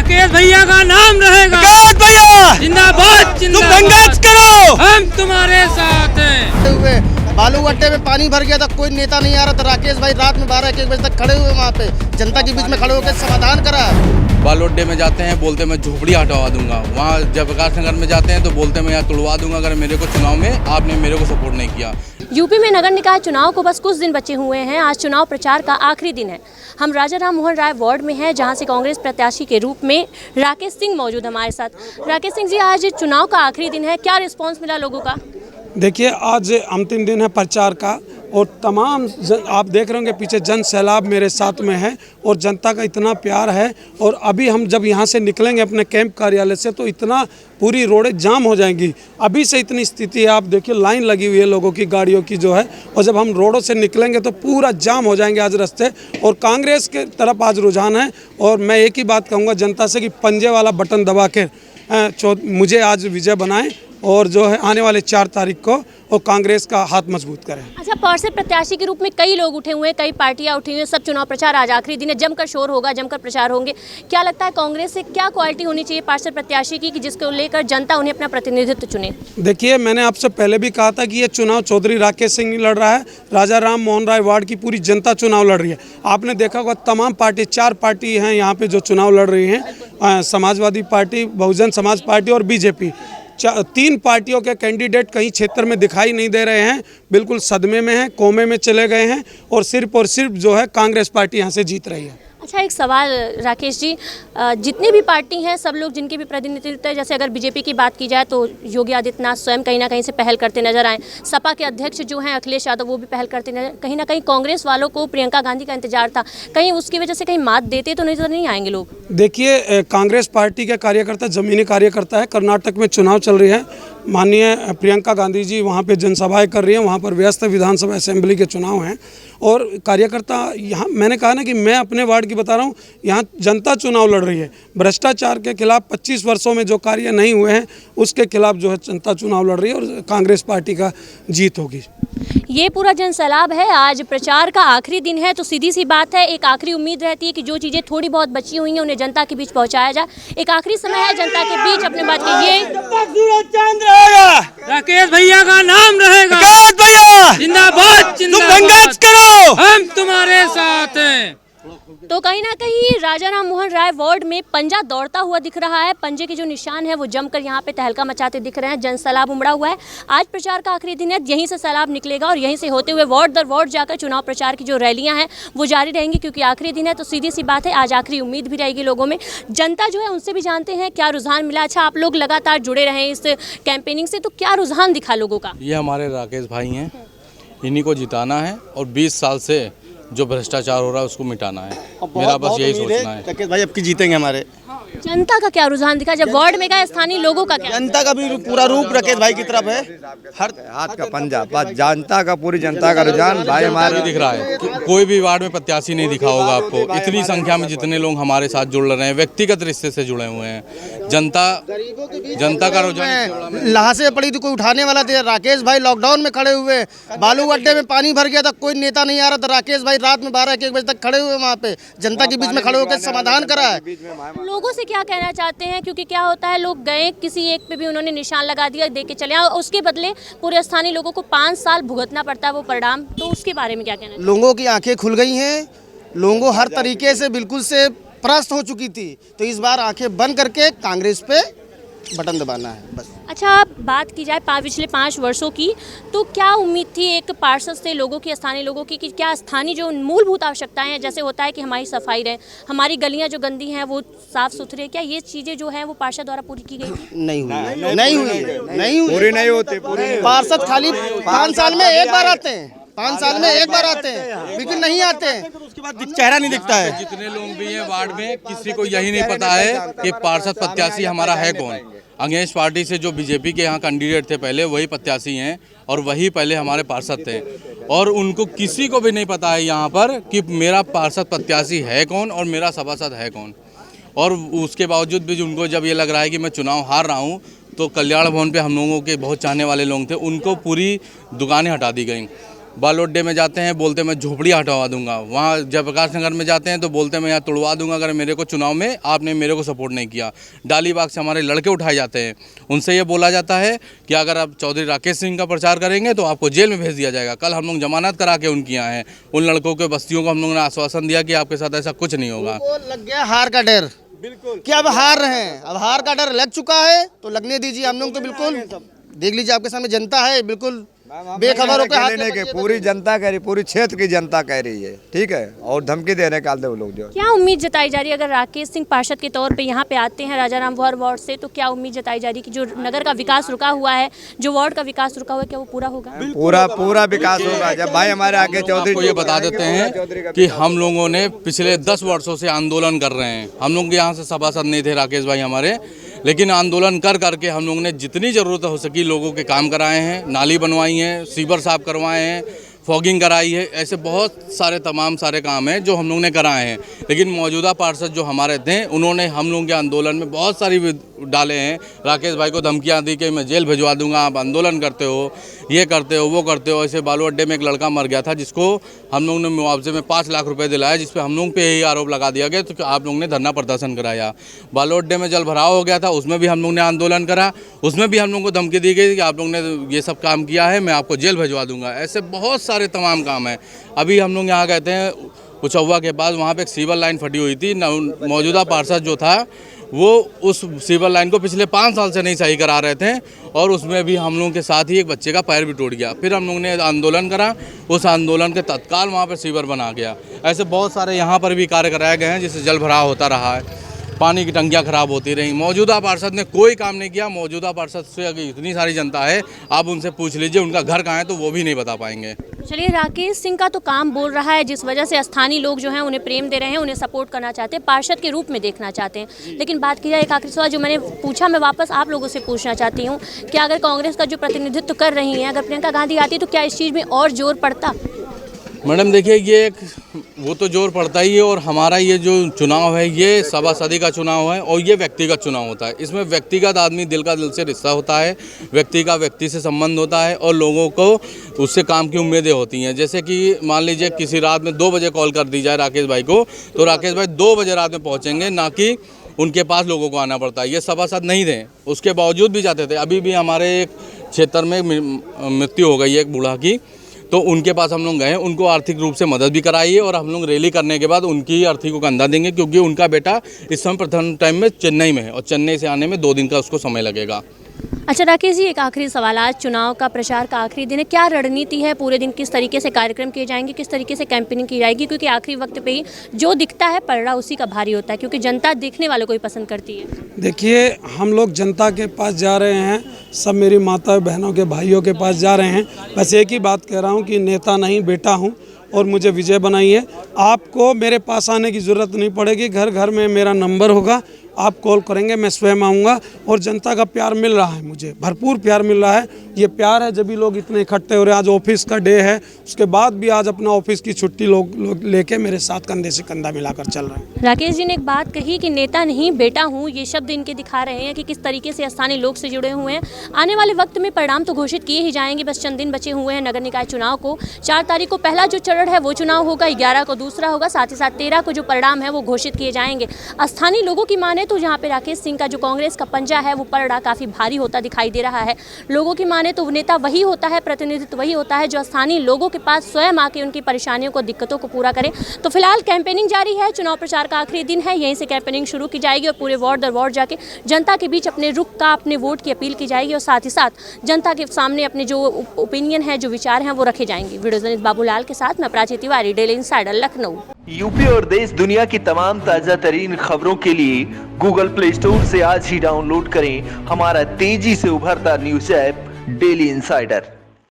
राकेश भैया का नाम रहेगा। राकेश भैया जिंदाबाद तुम जिंदाबाद, संघर्ष करो। हम तुम्हारे साथ हैं। बालू अड्डे में पानी भर गया था, कोई नेता नहीं आ रहा था। राकेश भाई रात में 12-1 बजे तक खड़े हुए वहाँ पे, जनता के बीच में खड़े होकर समाधान करा। बालू अड्डे में जाते हैं, बोलते मैं झोपड़ी हटवा दूंगा। वहाँ जब प्रकाश नगर में जाते हैं तो बोलते मैं यहाँ तुड़वा दूंगा अगर मेरे को चुनाव में आपने मेरे को सपोर्ट नहीं किया। यूपी में नगर निकाय चुनाव को बस कुछ दिन बचे हुए हैं। आज चुनाव प्रचार का आखिरी दिन है। हम राजा राम मोहन राय वार्ड में हैं, जहां से कांग्रेस प्रत्याशी के रूप में राकेश सिंह मौजूद हमारे साथ। राकेश सिंह जी, आज चुनाव का आखिरी दिन है, क्या रिस्पांस मिला लोगों का? देखिए, आज अंतिम दिन है प्रचार का और तमाम आप देख रहे होंगे पीछे जन सैलाब मेरे साथ में है और जनता का इतना प्यार है। और अभी हम जब यहाँ से निकलेंगे अपने कैंप कार्यालय से तो इतना पूरी रोडें जाम हो जाएंगी। अभी से इतनी स्थिति है, आप देखिए लाइन लगी हुई है लोगों की, गाड़ियों की जो है। और जब हम रोडों से निकलेंगे तो पूरा जाम हो जाएंगे आज रास्ते। और कांग्रेस के तरफ आज रुझान है और मैं एक ही बात कहूँगा जनता से कि पंजे वाला बटन दबा के मुझे आज विजय बनाएं और जो है आने वाले 4 तारीख को वो कांग्रेस का हाथ मजबूत करें। अच्छा, पार्षद प्रत्याशी के रूप में कई लोग उठे हुए हैं, कई पार्टियां उठी हुई हैं, सब चुनाव प्रचार आज आखिरी दिन है, जमकर शोर होगा, जमकर प्रचार होंगे। क्या लगता है कांग्रेस से क्या क्वालिटी होनी चाहिए पार्षद प्रत्याशी की कि जिसको लेकर जनता उन्हें अपना प्रतिनिधित्व चुने? देखिए, मैंने आपसे पहले भी कहा था कि ये चुनाव चौधरी राकेश सिंह लड़ रहा है, राजा राम मोहन राय वार्ड की पूरी जनता चुनाव लड़ रही है। आपने देखा होगा तमाम पार्टी, 4 पार्टी हैं यहाँ पे जो चुनाव लड़ रही हैं, समाजवादी पार्टी, बहुजन समाज पार्टी और बीजेपी। 3 पार्टियों के कैंडिडेट कहीं क्षेत्र में दिखाई नहीं दे रहे हैं, बिल्कुल सदमे में हैं, कोमे में चले गए हैं और सिर्फ जो है कांग्रेस पार्टी यहाँ से जीत रही है। अच्छा, एक सवाल राकेश जी, जितने भी पार्टी हैं सब लोग जिनके भी प्रतिनिधित्व है, जैसे अगर बीजेपी की बात की जाए तो योगी आदित्यनाथ स्वयं कहीं ना कहीं से पहल करते नजर आए। सपा के अध्यक्ष जो हैं अखिलेश यादव, वो भी पहल करते नजर। कहीं ना कहीं कांग्रेस वालों को प्रियंका गांधी का इंतजार था, कहीं उसकी वजह से कहीं मात देते तो नजर नहीं आएंगे लोग? देखिए, कांग्रेस पार्टी के कार्यकर्ता जमीनी कार्यकर्ता है। कर्नाटक में चुनाव चल रही है, माननीय प्रियंका गांधी जी वहाँ पे जनसभाएं कर रही हैं, वहाँ पर व्यस्त विधानसभा असेंबली के चुनाव हैं और कार्यकर्ता यहाँ, मैंने कहा ना कि मैं अपने वार्ड की बता रहा हूँ, यहाँ जनता चुनाव लड़ रही है। भ्रष्टाचार के खिलाफ 25 वर्षों में जो कार्य नहीं हुए हैं उसके खिलाफ जो है जनता चुनाव लड़ रही है और कांग्रेस पार्टी का जीत होगी। ये पूरा जन सैलाब है, आज प्रचार का आखिरी दिन है, तो सीधी सी बात है, एक आखिरी उम्मीद रहती है कि जो चीज़ें थोड़ी बहुत बची हुई हैं उन्हें जनता के बीच पहुंचाया जाए। एक आखिरी समय है जनता के बीच अपने बात कहिए। राकेश भैया का नाम रहेगा। राकेश भैया जिंदाबाद तुम जिंदाबाद, संघर्ष करो। हम तुम्हारे साथ हैं। तो कहीं ना कहीं राजा राम मोहन राय वार्ड में पंजा दौड़ता हुआ दिख रहा है। पंजे के जो निशान है वो जमकर यहाँ पे तहलका मचाते दिख रहे हैं। जन सैलाब उमड़ा हुआ है। आज प्रचार का आखिरी दिन है, यहीं से सैलाब निकलेगा और यहीं से होते हुए वार्ड दर वार्ड जाकर चुनाव प्रचार की जो रैलियां हैं वो जारी रहेंगी, क्योंकि आखिरी दिन है। तो सीधी सी बात है, आज आखिरी उम्मीद भी रहेगी लोगों में। जनता जो है उनसे भी जानते हैं क्या रुझान मिला। अच्छा, आप लोग लगातार जुड़े रहे इस कैंपेनिंग से, तो क्या रुझान दिखा लोगों का? ये हमारे राकेश भाई हैं, इन्हीं को जिताना है और 20 साल से जो भ्रष्टाचार हो रहा है उसको मिटाना है। मेरा बस यही सोचना है। राकेश भाई अब की जीतेंगे हमारे। जनता का क्या रुझान दिखा जब वार्ड में गए? स्थानीय लोगों का क्या? जनता का भी पूरा रूप राकेश भाई की तरफ है। हर हाथ का पंजा, बस जनता का, पूरी जनता का रुझान भाई हमारे दिख रहा है। कोई भी वार्ड में प्रत्याशी नहीं दिखा होगा आपको, इतनी संख्या में जितने लोग हमारे साथ जुड़ रहे हैं, व्यक्तिगत रिश्ते से जुड़े हुए हैं। जनता का रुझान लहासे पड़ी थी, कोई उठाने वाला था। राकेश भाई लॉकडाउन में खड़े हुए, बालू अड्डे में पानी भर गया था, कोई नेता नहीं आ रहा था। राकेश भाई रात में 12-1 बजे तक खड़े हुए वहाँ पे, जनता के बीच में खड़े होकर समाधान करा है। लोगों से क्या कहना चाहते हैं, क्योंकि क्या होता है, लोग गए, किसी एक पे भी उन्होंने निशान लगा दिया, दे के चले आए, उसके बदले पूरे स्थानीय लोगों को 5 साल भुगतना पड़ता है वो परिणाम। तो उसके बारे में क्या कहना? लोगों की आंखें खुल गई हैं, लोगों हर तरीके से बिल्कुल से परास्त हो चुकी थी, तो इस बार आंखें बंद करके कांग्रेस पे बटन दबाना है बस। अच्छा, बात की जाए पिछले 5 वर्षों की, तो क्या उम्मीद थी एक पार्षद से लोगों की, स्थानीय लोगों की, कि क्या स्थानीय जो मूलभूत आवश्यकताएं हैं, जैसे होता है कि हमारी सफाई रहे, हमारी गलियां जो गंदी हैं वो साफ सुथरे, क्या ये चीज़ें जो हैं वो पार्षद द्वारा पूरी की गई? नहीं हुई, पूरे नहीं होते। पार्षद खाली 5 साल में एक बार आते हैं, 5 साल में एक बार आते हैं, लेकिन नहीं आते हैं, उसके बाद चेहरा नहीं दिखता है। जितने लोग भी हैं वार्ड में, किसी को यही नहीं पता है कि पार्षद प्रत्याशी हमारा है कौन। अंग्रेज पार्टी से जो बीजेपी के यहाँ कैंडिडेट थे पहले, वही प्रत्याशी हैं और वही पहले हमारे पार्षद थे। और उनको किसी को भी नहीं पता है यहाँ पर कि मेरा पार्षद प्रत्याशी है कौन और मेरा सभासद है कौन। और उसके बावजूद भी उनको जब ये लग रहा है कि मैं चुनाव हार रहा हूँ, तो कल्याण भवन पे हम लोगों के बहुत चाहने वाले लोग थे, उनको पूरी दुकानें हटा दी गई। बालू अड्डे में जाते हैं, बोलते मैं झोपड़ी हटवा दूंगा। वहाँ जयप्रकाश नगर में जाते हैं तो बोलते मैं यहाँ तुड़वा दूंगा अगर मेरे को चुनाव में आपने मेरे को सपोर्ट नहीं किया। डालीबाग से हमारे लड़के उठाए जाते हैं, उनसे ये बोला जाता है कि अगर आप चौधरी राकेश सिंह का प्रचार करेंगे तो आपको जेल में भेज दिया जाएगा। कल हम लोग जमानत करा के उनकी यहाँ हैं, उन लड़कों के बस्तियों को हम लोगों ने आश्वासन दिया कि आपके साथ ऐसा कुछ नहीं होगा। लग गया हार का डर, बिल्कुल कि अब हार रहे हैं, अब हार का डर लग चुका है तो लगने दीजिए। हम लोग तो बिल्कुल देख लीजिए आपके सामने जनता है, बिल्कुल बेखबर होकर हाथ लेने के पूरी जनता कह रही, पूरी क्षेत्र की जनता कह रही है, ठीक है, और धमकी देने का वो लोग जो। क्या उम्मीद जताई जा रही है अगर राकेश सिंह पार्षद के तौर पे यहाँ पे आते हैं राजाराम मोहन वार्ड से, तो क्या उम्मीद जताई जा रही है कि जो नगर का विकास रुका हुआ है, जो वार्ड का विकास रुका हुआ है, क्या वो पूरा होगा? पूरा विकास होगा जब भाई हमारे आगे चौधरी। आपको ये बता देते हैं कि हम लोगों ने पिछले 10 वर्षों से आंदोलन कर रहे हैं। हम लोग यहाँ से सभासद नहीं थे राकेश भाई हमारे, लेकिन आंदोलन कर करके हम लोगों ने जितनी ज़रूरत हो सकी लोगों के काम कराए हैं। नाली बनवाई है, सीवर साफ करवाए हैं, फॉगिंग कराई है, ऐसे बहुत सारे तमाम सारे काम हैं जो हम लोग ने कराए हैं। लेकिन मौजूदा पार्षद जो हमारे थे उन्होंने हम लोगों के आंदोलन में बहुत सारी डाले हैं। राकेश भाई को धमकियां दी कि मैं जेल भिजवा दूंगा, आप आंदोलन करते हो, ये करते हो, वो करते हो। ऐसे बालू अड्डे में एक लड़का मर गया था जिसको हम लोग ने मुआवजे में 5 लाख रुपए दिलाया, जिस पर हम लोग पे यही आरोप लगा दिया गया तो आप लोगों ने धरना प्रदर्शन कराया। बालू अड्डे में जल भराव हो गया था, उसमें भी हम लोग ने आंदोलन करा, उसमें भी हम लोग को धमकी दी गई कि आप लोग ने ये सब काम किया है, मैं आपको जेल भिजवा दूंगा। ऐसे बहुत सारे तमाम काम हैं। अभी हम लोग यहाँ कहते हैं उचौवा के बाद वहाँ पे एक सीवर लाइन फटी हुई थी। मौजूदा पार्षद जो था वो उस सीवर लाइन को पिछले 5 साल से नहीं सही करा रहे थे और उसमें भी हम लोगों के साथ ही एक बच्चे का पैर भी टूट गया। फिर हम लोगों ने आंदोलन करा, उस आंदोलन के तत्काल वहाँ पर सीवर बना गया। ऐसे बहुत सारे यहाँ पर भी कार्य कराए गए हैं जिससे जल भराव होता रहा है, पानी की टंकियाँ खराब होती रही। मौजूदा पार्षद ने कोई काम नहीं किया। मौजूदा पार्षद से अगर इतनी सारी जनता है, आप उनसे पूछ लीजिए उनका घर कहाँ है तो वो भी नहीं बता पाएंगे। चलिए, राकेश सिंह का तो काम बोल रहा है, जिस वजह से स्थानीय लोग जो हैं उन्हें प्रेम दे रहे हैं, उन्हें सपोर्ट करना चाहते हैं, पार्षद के रूप में देखना चाहते हैं। लेकिन बात की जाए एक आखिरी सवाल जो मैंने पूछा, मैं वापस आप लोगों से पूछना चाहती हूँ कि अगर कांग्रेस का जो प्रतिनिधित्व कर रही हैं, अगर प्रियंका गांधी आती तो क्या इस चीज़ में और जोर पड़ता? मैडम देखिए, ये वो तो जोर पड़ता ही है और हमारा ये जो चुनाव है ये सभासदी का चुनाव है और ये व्यक्तिगत चुनाव होता है। इसमें व्यक्तिगत आदमी दिल का दिल से रिश्ता होता है, व्यक्ति का व्यक्ति से संबंध होता है और लोगों को उससे काम की उम्मीदें होती हैं। जैसे कि मान लीजिए किसी रात में 2 बजे कॉल कर दी जाए राकेश भाई को, तो राकेश भाई 2 बजे रात में पहुँचेंगे, ना कि उनके पास लोगों को आना पड़ता है। ये सभासद नहीं थे, उसके बावजूद भी जाते थे। अभी भी हमारे एक क्षेत्र में मृत्यु हो गई है एक बूढ़ा की, तो उनके पास हम लोग गए, उनको आर्थिक रूप से मदद भी कराई है और हम लोग रैली करने के बाद उनकी आर्थिक को कंधा देंगे क्योंकि उनका बेटा इस समय प्रथम टाइम में चेन्नई में है और चेन्नई से आने में 2 दिन का उसको समय लगेगा। अच्छा राकेश जी, एक आखिरी सवाल, आज चुनाव का प्रचार का आखिरी दिन है, क्या रणनीति है पूरे दिन, किस तरीके से कार्यक्रम किए जाएंगे, किस तरीके से कैंपेनिंग की जाएगी? क्योंकि आखिरी वक्त पे ही जो दिखता है पलड़ा उसी का भारी होता है, क्योंकि जनता देखने वालों को ही पसंद करती है। देखिए, हम लोग जनता के पास जा रहे हैं, सब मेरी माता बहनों के भाइयों के पास जा रहे हैं। बस एक ही बात कह रहा हूँ कि नेता नहीं बेटा हूँ और मुझे विजय बनाइए। आपको मेरे पास आने की ज़रूरत नहीं पड़ेगी, घर घर में मेरा नंबर होगा, आप कॉल करेंगे, मैं स्वयं आऊँगा। और जनता का प्यार मिल रहा है, मुझे भरपूर प्यार मिल रहा है। ये प्यार है जब भी लोग इतने इकट्ठे हो रहे हैं। आज ऑफिस का डे है, उसके बाद भी आज अपना ऑफिस की छुट्टी लोग लेके मेरे साथ कंधे से कंधा मिलाकर चल रहे हैं। राकेश जी ने एक बात कही कि नेता नहीं बेटा हूँ, ये शब्द इनके दिखा रहे हैं कि किस तरीके से स्थानीय लोग से जुड़े हुए हैं। आने वाले वक्त में परिणाम तो घोषित किए ही जाएंगे, बस चंद दिन बचे हुए हैं नगर निकाय चुनाव को। 4 तारीख को पहला जो चरण है वो चुनाव होगा, 11 को दूसरा होगा, साथ ही साथ 13 को जो परिणाम है वो घोषित किए जाएंगे। स्थानीय लोगों की माने तो जहाँ पे राकेश सिंह का जो कांग्रेस का पंजा है वो पलड़ा काफ़ी भारी होता दिखाई दे रहा है। लोगों की माने तो नेता वही होता है, प्रतिनिधित्व वही होता है जो स्थानीय लोगों के पास स्वयं आके उनकी परेशानियों को, दिक्कतों को पूरा करे। तो फिलहाल कैंपेनिंग जारी है, चुनाव प्रचार का आखिरी दिन है, यहीं से कैंपेनिंग शुरू की जाएगी और पूरे वार्ड दर वार्ड जाके जनता के बीच अपने रुख का, अपने वोट की अपील की जाएगी और साथ ही साथ जनता के सामने अपने जो ओपिनियन है, जो विचार हैं वो रखे जाएंगे। वीडियो जर्नलिस्ट बाबूलाल के साथ मैं Prachi Tiwari, daily insider, Lucknow. UP और देश दुनिया की तमाम ताज़ा तरीन खबरों के लिए गूगल प्ले स्टोर से आज ही डाउनलोड करें हमारा तेजी से उभरता न्यूज़ ऐप डेली इंसाइडर।